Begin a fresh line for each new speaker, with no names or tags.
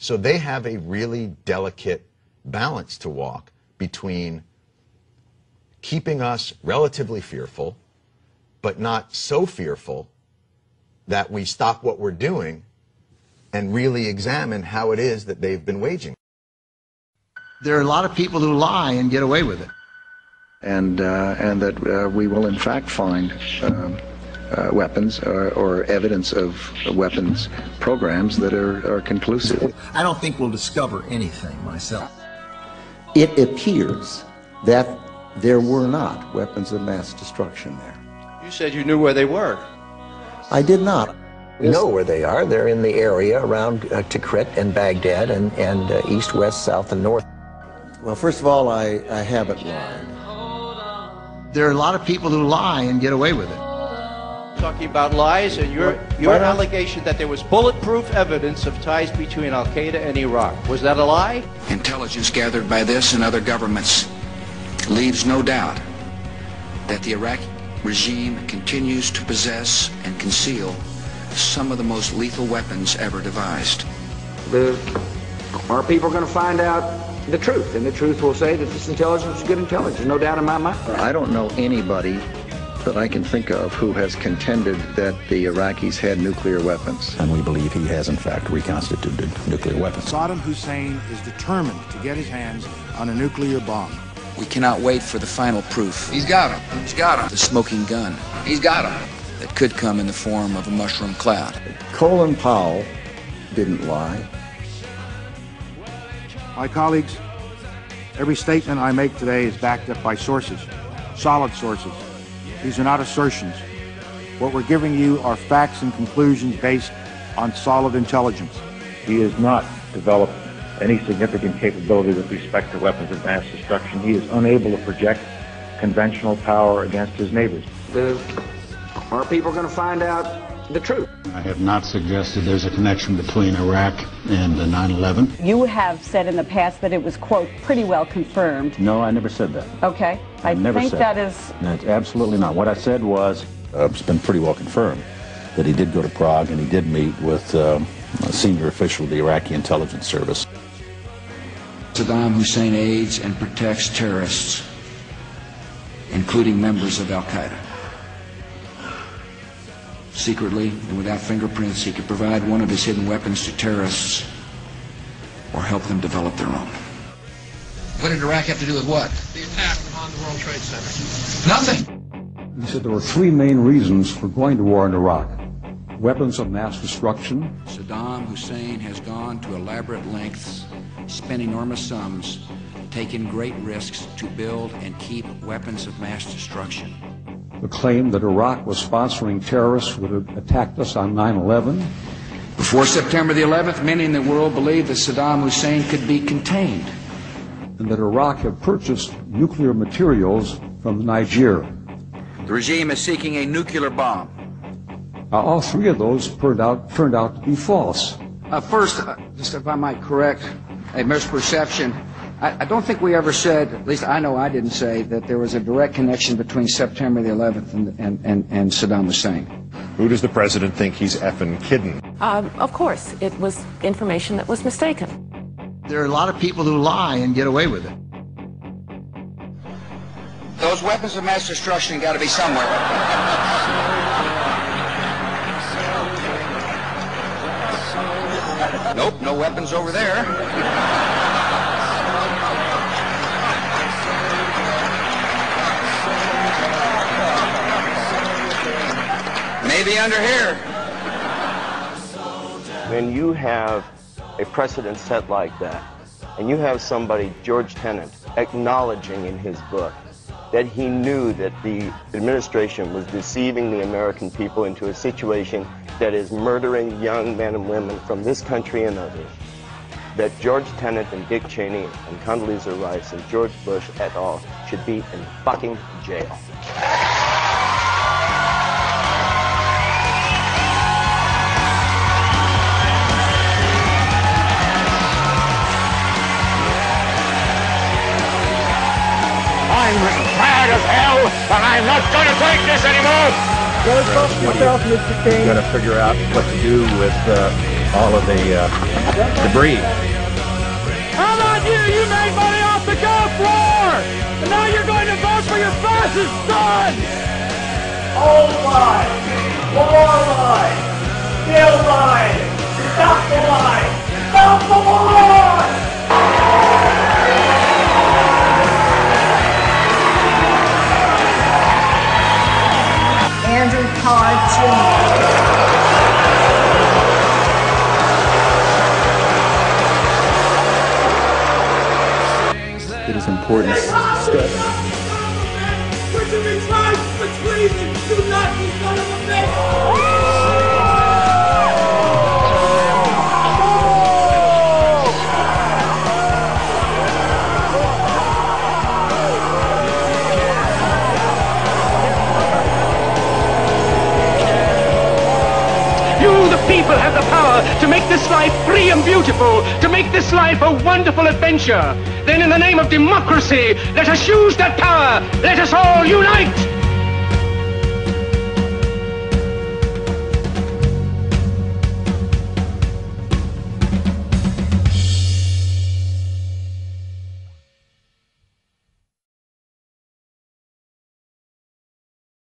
So they have a really delicate balance to walk between keeping us relatively fearful, but not so fearful that we stop what we're doing and really examine how it is that they've been waging.
There are a lot of people who lie and get away with it. And that we will in fact find weapons or evidence of weapons programs that are conclusive.
I don't think we'll discover anything myself.
It appears that there were not weapons of mass destruction there.
You said you knew where they were.
I did not.
We know where they are. They're in the area around Tikrit and Baghdad and east, west, south, and north.
Well, first of all, I haven't lied.
There are a lot of people who lie and get away with it.
Talking about lies and your allegation that there was bulletproof evidence of ties between al-Qa'ida and Iraq. Was that a lie?
Intelligence gathered by this and other governments leaves no doubt that the Iraqi regime continues to possess and conceal some of the most lethal weapons ever devised.
Our people are going to find out the truth, and the truth will say that this intelligence is good intelligence, no doubt in my mind.
I don't know anybody that I can think of who has contended that the Iraqis had nuclear weapons.
And we believe he has, in fact, reconstituted nuclear weapons.
Saddam Hussein is determined to get his hands on a nuclear bomb.
We cannot wait for the final proof.
He's got him. He's got him.
The smoking gun.
He's got him.
That could come in the form of a mushroom cloud.
Colin Powell didn't lie.
My colleagues, every statement I make today is backed up by sources, solid sources. These are not assertions. What we're giving you are facts and conclusions based on solid intelligence.
He has not developed any significant capability with respect to weapons of mass destruction. He is unable to project conventional power against his neighbors.
Our people are going to find out the truth.
I have not suggested there's a connection between Iraq and 9/11.
You have said in the past that it was, quote, pretty well confirmed.
No, I never said that.
Okay. I think that is...
That's absolutely not. What I said was, it's been pretty well confirmed that he did go to Prague and he did meet with a senior official of the Iraqi intelligence service.
Saddam Hussein aids and protects terrorists, including members of al-Qa'ida. Secretly and without fingerprints, he could provide one of his hidden weapons to terrorists or help them develop their own. What did Iraq have to do with what?
The attack on the World Trade Center.
Nothing.
He said there were three main reasons for going to war in Iraq. Weapons of mass destruction.
Saddam Hussein has gone to elaborate lengths, spent enormous sums, taken great risks to build and keep weapons of mass destruction.
The claim that Iraq was sponsoring terrorists who had attacked us on 9/11.
Before September the 11th, many in the world believed that Saddam Hussein could be contained.
And that Iraq had purchased nuclear materials from Nigeria.
The regime is seeking a nuclear bomb.
All three of those turned out to be false.
First, just if I might correct a misperception, I don't think we ever said, at least I know I didn't say, that there was a direct connection between September the 11th and Saddam Hussein.
Who does the president think he's effing kidding?
Of course, it was information that was mistaken.
There are a lot of people who lie and get away with it.
Those weapons of mass destruction got to be somewhere. Nope, no weapons over there. Maybe under here.
When you have a precedent set like that, and you have somebody, George Tenet, acknowledging in his book that he knew that the administration was deceiving the American people into a situation that is murdering young men and women from this country and others, that George Tenet and Dick Cheney and Condoleezza Rice and George Bush et al. Should be in fucking jail.
I'm tired as hell, and I'm not going to take this anymore!
You got to figure out what to do with
all of the debris.
How about you? You made money off the Gulf War! And now you're going to vote for your fascist son! Old line! War line! Kill line! Stop the line! Stop the war!
Andrew Todd Jr.
It is important step.
Would you be tried for treason, you Nazi son of a bitch? You, the people, have the power to make this life free and beautiful, to make this life a wonderful adventure. Then in the name of democracy, let us use that power. Let us all unite.